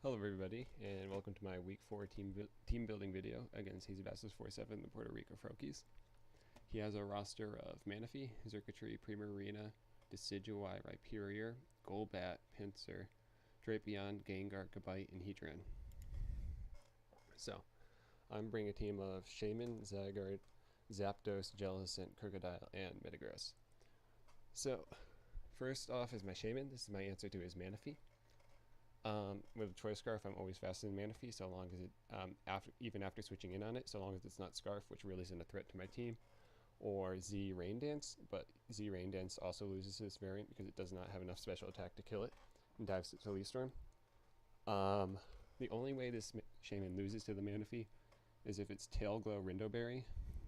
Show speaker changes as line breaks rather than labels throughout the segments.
Hello everybody, and welcome to my Week 4 team building video against Hazy Bastards 47, the Puerto Rico Froakies. He has a roster of Manaphy, Xurkitree, Primarina, Decidueye, Rhyperior, Golbat, Pinsir, Drapion, Gengar, Gabite, and Heatran. So, I'm bringing a team of Shaman, Zygarde, Zapdos, Jellicent, Crocodile, and Metagross. So, first off is my Shaman. This is my answer to his Manaphy. With Choice Scarf, I'm always faster than Manaphy, so long as it, even after switching in on it, so long as it's not Scarf, which really isn't a threat to my team, or Z Rain Dance, but Z Rain Dance also loses this variant because it does not have enough special attack to kill it, and dives to Leaf Storm. The only way this Shaman loses to the Manaphy is if it's Tail Glow Rindo Berry,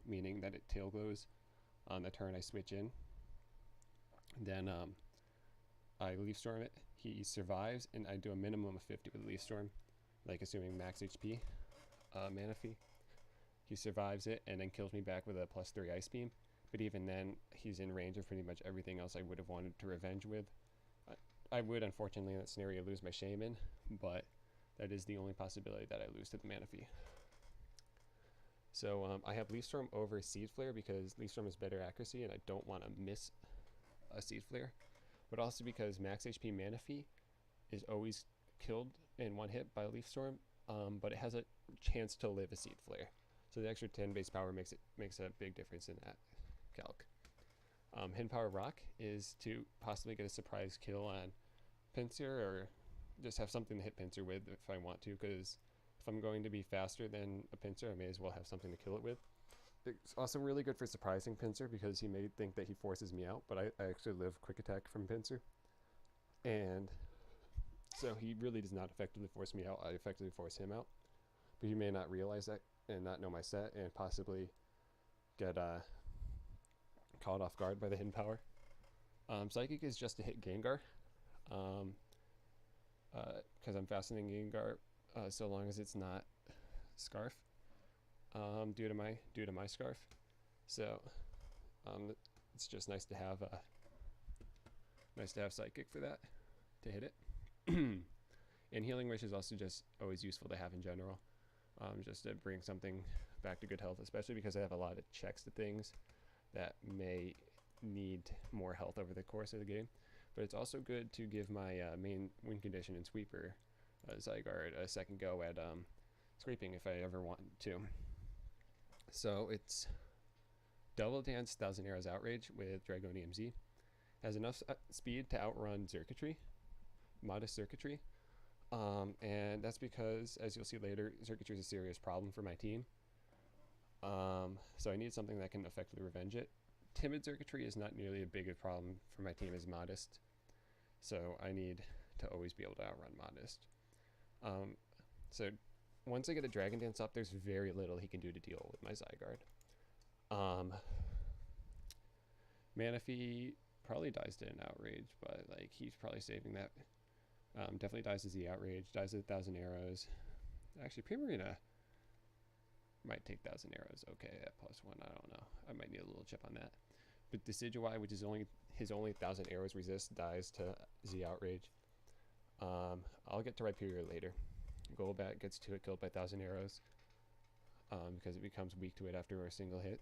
meaning that it Tail Glows on the turn I switch in. Then I Leaf Storm it, he survives, and I do a minimum of 50 with Leaf Storm, like assuming max HP, Manaphy. He survives it and then kills me back with a +3 Ice Beam, but even then, he's in range of pretty much everything else I would have wanted to revenge with. I would, unfortunately, in that scenario, lose my Shaman, but that is the only possibility that I lose to the Manaphy. So I have Leaf Storm over Seed Flare because Leaf Storm is better accuracy, and I don't want to miss a Seed Flare. But also because max HP Manaphy is always killed in one hit by Leaf Storm, but it has a chance to live a Seed Flare. So the extra 10 base power makes a big difference in that calc. Hidden Power Rock is to possibly get a surprise kill on Pinsir, or just have something to hit Pinsir with if I want to, because if I'm going to be faster than a Pinsir, I may as well have something to kill it with. It's also really good for surprising Pinsir because he may think that he forces me out, but I actually live Quick Attack from Pinsir. And so he really does not effectively force me out. I effectively force him out. But he may not realize that and not know my set and possibly get caught off guard by the hidden power. Psychic is just to hit Gengar. Because I'm faster than Gengar, so long as it's not Scarf. Due to my Scarf. So it's just nice to have Psychic for that, to hit it. And Healing Wish is also just always useful to have in general, just to bring something back to good health, especially because I have a lot of checks to things that may need more health over the course of the game. But it's also good to give my main win condition and sweeper, Zygarde, a second go at scraping if I ever want to. So it's Double Dance, Thousand Arrows Outrage with Dragonium Z. Has enough speed to outrun Xurkitree, modest Xurkitree. And that's because, as you'll see later, Xurkitree is a serious problem for my team. So I need something that can effectively revenge it. Timid Xurkitree is not nearly as big a problem for my team as Modest. So I need to always be able to outrun Modest. So once I get a Dragon Dance up, there's very little he can do to deal with my Zygarde. Manaphy probably dies to an Outrage, but like he's probably saving that. Definitely dies to Z Outrage, dies to 1,000 arrows. Actually, Primarina might take 1,000 arrows. Okay, at +1, I don't know. I might need a little chip on that. But Decidueye, which is his only 1,000 arrows resist, dies to Z Outrage. I'll get to Rhyperior later. Golbat gets to it killed by 1,000 arrows because it becomes weak to it after a single hit.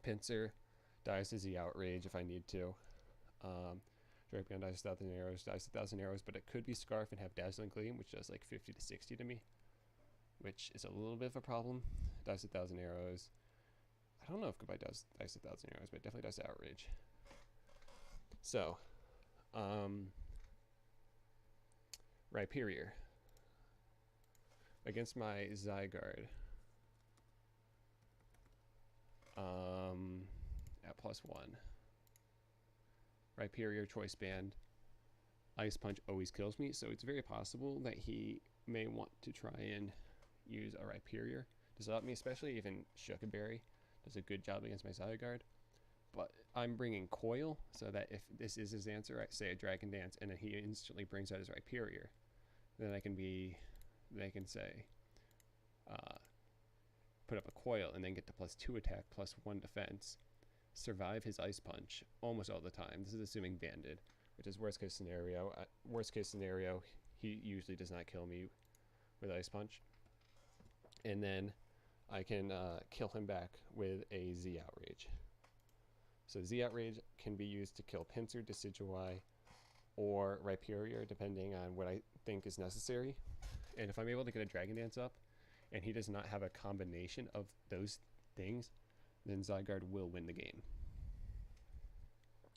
Pinsir dies to Z Outrage if I need to. Drapion dies to 1,000 arrows, dies to 1,000 arrows, but it could be Scarf and have Dazzling Gleam, which does like 50 to 60 to me, which is a little bit of a problem. Dies to 1,000 arrows. I don't know if Goodbye dies to 1,000 arrows, but it definitely dies to Outrage. So, Rhyperior against my Zygarde at +1. Rhyperior Choice Band. Ice Punch always kills me, so it's very possible that he may want to try and use a Rhyperior to stop me, especially even Shukaberry does a good job against my Zygarde. But I'm bringing Coil, so that if this is his answer, I say a Dragon Dance, and then he instantly brings out his Rhyperior. Then I can say, put up a Coil, and then get to +2 attack, +1 defense, survive his Ice Punch almost all the time. This is assuming Banded, which is worst case scenario. Worst case scenario, he usually does not kill me with Ice Punch. And then I can kill him back with a Z Outrage. So Z Outrage can be used to kill Pinsir, Decidueye, or Rhyperior, depending on what I think is necessary. And if I'm able to get a Dragon Dance up, and he does not have a combination of those things, then Zygarde will win the game.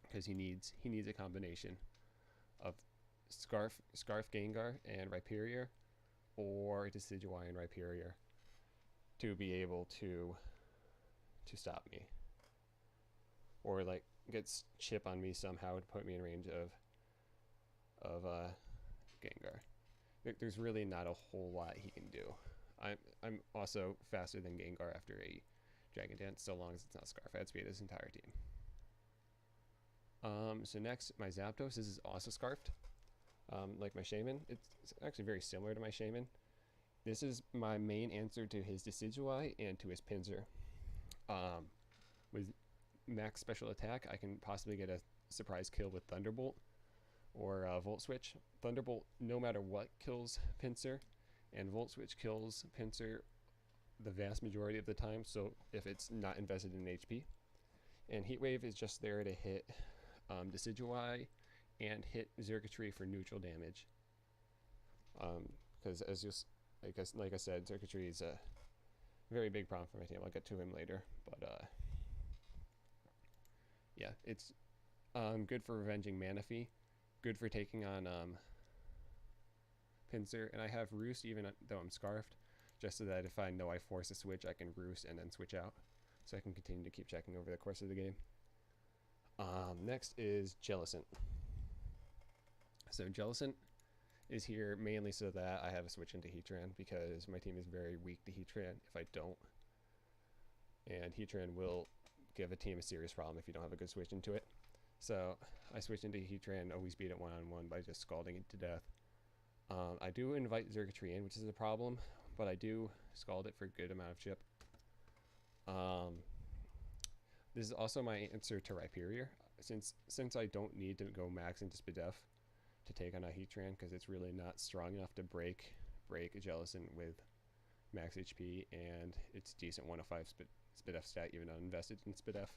Because he needs a combination of Scarf Gengar and Rhyperior, or Decidueye and Rhyperior, to be able to stop me, or like get chip on me somehow to put me in range of Gengar. There's really not a whole lot he can do. I'm also faster than Gengar after a Dragon Dance, so long as it's not Scarf. I outspeed his entire team. So next, my Zapdos. This is also Scarfed, like my Shaman. It's actually very similar to my Shaman. This is my main answer to his Decidueye and to his Pinsir. With max special attack, I can possibly get a surprise kill with Thunderbolt or Volt Switch. Thunderbolt, no matter what, kills Pinsir, and Volt Switch kills Pinsir the vast majority of the time, so if it's not invested in HP. And Heat Wave is just there to hit Decidueye and hit Xurkitree for neutral damage. Because like I said, Xurkitree is a very big problem for my team. I'll get to him later, but yeah, it's good for revenging Manaphy, good for taking on Pinsir, and I have Roost even though I'm Scarfed, just so that if I know I force a switch, I can Roost and then switch out, so I can continue to keep checking over the course of the game. Next is Jellicent. So Jellicent is here mainly so that I have a switch into Heatran, because my team is very weak to Heatran if I don't. And Heatran will give a team a serious problem if you don't have a good switch into it. So I switch into Heatran, always beat it one-on-one by just scalding it to death. I do invite Xurkitree in, which is a problem, but I do scald it for a good amount of chip. This is also my answer to Rhyperior, since I don't need to go max into Spadef to take on a Heatran, because it's really not strong enough to break a Jellicent with max HP, and it's decent 105 Spadef stat even uninvested in Spadef.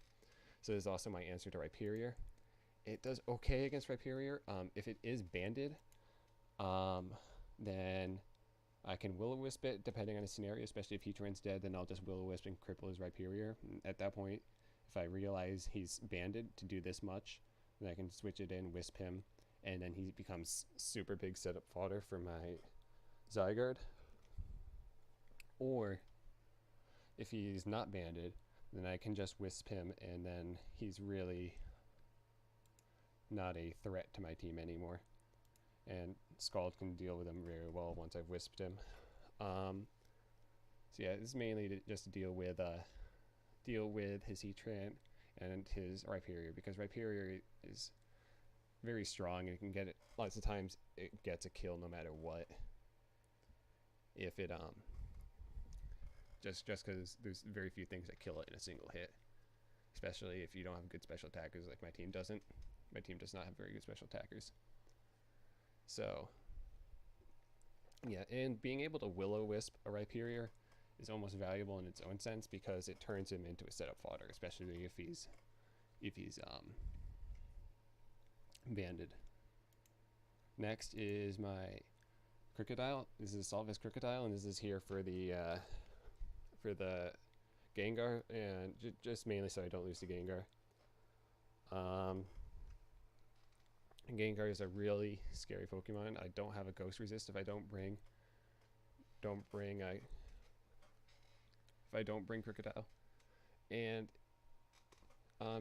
So this is also my answer to Rhyperior. It does okay against Rhyperior. If it is banded, then I can Will-O-Wisp it depending on the scenario, especially if Heatran's dead, then I'll just Will-O-Wisp and cripple his Rhyperior. At that point, if I realize he's banded to do this much, then I can switch it in, Wisp him, and then he becomes super big setup fodder for my Zygarde. Or if he's not banded, then I can just Wisp him, and then he's really not a threat to my team anymore. And Scald can deal with him very well once I've Wisped him. So yeah, this is mainly just to deal with his Heatran and his Rhyperior, because Rhyperior is very strong and it can get it lots of times. It gets a kill no matter what. If it just because there's very few things that kill it in a single hit, especially if you don't have good special attackers like my team doesn't. My team does not have very good special attackers. So yeah, and being able to Will-O-Wisp a Rhyperior is almost valuable in its own sense, because it turns him into a setup fodder, especially if he's banded. Next is my Crocodile. This is Salvis Crocodile, and this is here for the Gengar, and just mainly so I don't lose to Gengar. Gengar is a really scary Pokemon. I don't have a Ghost Resist if I don't bring Crocodile, and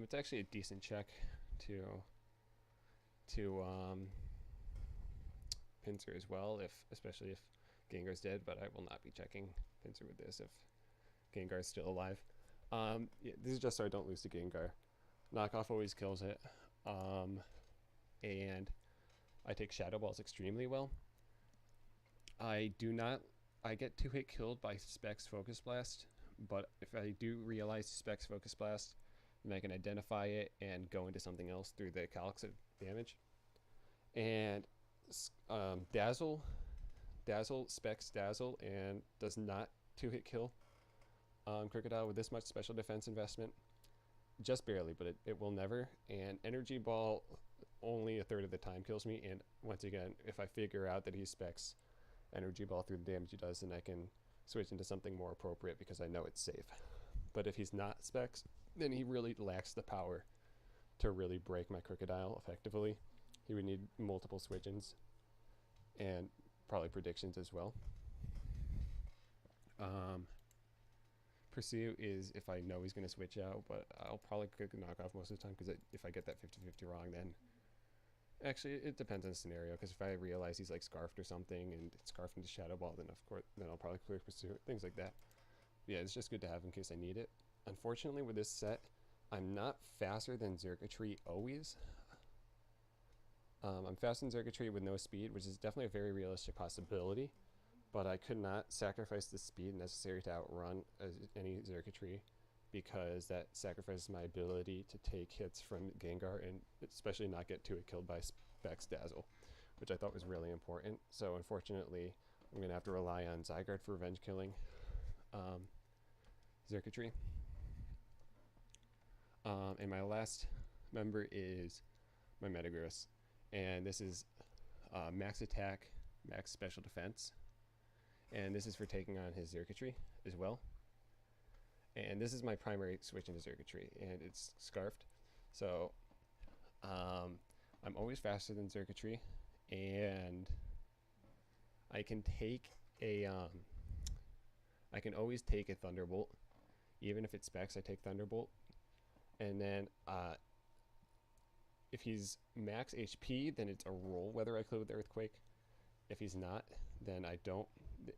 it's actually a decent check to Pinsir as well, especially if Gengar's dead, but I will not be checking Pinsir with this if Gengar's still alive. Yeah, this is just so I don't lose to Gengar. Knockoff always kills it, and I take Shadow Balls extremely well. I get 2-hit killed by Specs Focus Blast, but if I do realize Specs Focus Blast, then I can identify it and go into something else through the Calyx of damage. And Dazzle, specs Dazzle, and does not 2-hit kill Crocodile with this much special defense investment. Just barely, but it will never. And Energy Ball only a third of the time kills me. And once again, if I figure out that he specs Energy Ball through the damage he does, then I can switch into something more appropriate because I know it's safe. But if he's not specs, then he really lacks the power to really break my Crocodile effectively. He would need multiple switch-ins and probably predictions as well. Pursue is if I know he's going to switch out, but I'll probably click knockoff most of the time because if I get that 50-50 wrong, then actually it depends on the scenario. Because if I realize he's like scarfed or something and it's scarfed into Shadow Ball, then of course I'll probably clear Pursue, things like that. Yeah, it's just good to have in case I need it. Unfortunately, with this set, I'm not faster than Xurkitree always. I'm faster than Xurkitree with no speed, which is definitely a very realistic possibility. But I could not sacrifice the speed necessary to outrun any Xurkitree because that sacrifices my ability to take hits from Gengar and especially not get killed by Specs Dazzle, which I thought was really important. So unfortunately, I'm going to have to rely on Zygarde for revenge killing Xurkitree. And my last member is my Metagross. And this is max attack, max special defense. And this is for taking on his Xurkitree as well. And this is my primary switch into Xurkitree, and it's Scarfed. So I'm always faster than Xurkitree, and I can take a I can always take a Thunderbolt, even if it's specs. I take Thunderbolt, and then if he's max HP, then it's a roll whether I kill with Earthquake. If he's not, then I don't.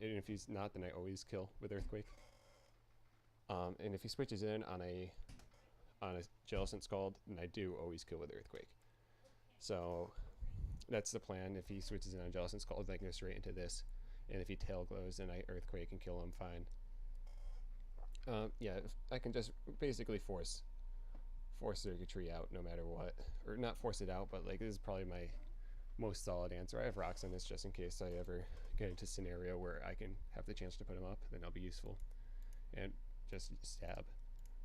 And if he's not, then I always kill with Earthquake. And if he switches in on a Jellicent Scald, then I do always kill with Earthquake. So that's the plan. If he switches in on Jellicent Scald, then I can go straight into this. And if he Tail Glows, then I Earthquake and kill him fine. Yeah, I can just basically force Xurkitree out no matter what. Or not force it out, but like this is probably my most solid answer. I have rocks on this just in case I ever get into a scenario where I can have the chance to put him up, then I'll be useful. And just stab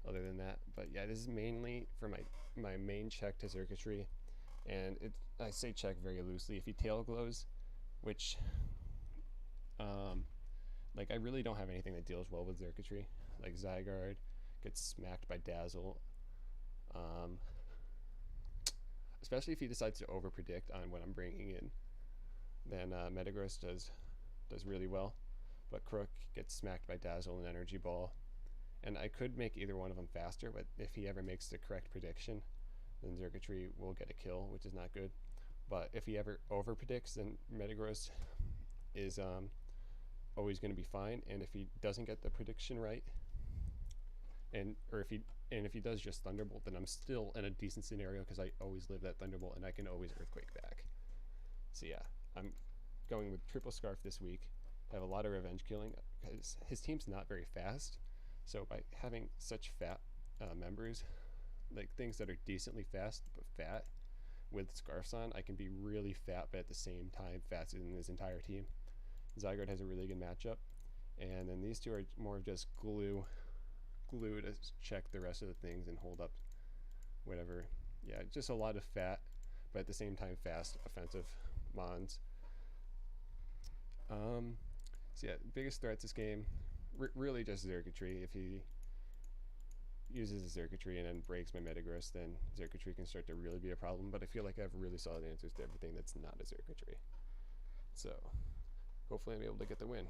other than that. But yeah, this is mainly for my main check to Xurkitree. And I say check very loosely. If he Tail Glows, which like I really don't have anything that deals well with Xurkitree. Like Zygarde gets smacked by Dazzle. Especially if he decides to over-predict on what I'm bringing in, then Metagross does really well. But Crook gets smacked by Dazzle and Energy Ball. And I could make either one of them faster, but if he ever makes the correct prediction, then Xurkitree will get a kill, which is not good. But if he ever over-predicts, then Metagross is always going to be fine. And if he doesn't get the prediction right, if he does just Thunderbolt, then I'm still in a decent scenario because I always live that Thunderbolt and I can always Earthquake back. So yeah, I'm going with triple Scarf this week. I have a lot of revenge killing because his team's not very fast. So by having such fat members, like things that are decently fast but fat with Scarfs on, I can be really fat but at the same time faster than his entire team. Zygarde has a really good matchup. And then these two are more of just glue to check the rest of the things and hold up whatever. Yeah, just a lot of fat, but at the same time fast, offensive mons. So yeah, biggest threats this game, really just Xurkitree. If he uses a Xurkitree and then breaks my Metagross, then Xurkitree can start to really be a problem, but I feel like I have really solid answers to everything that's not a Xurkitree. So hopefully I'm able to get the win.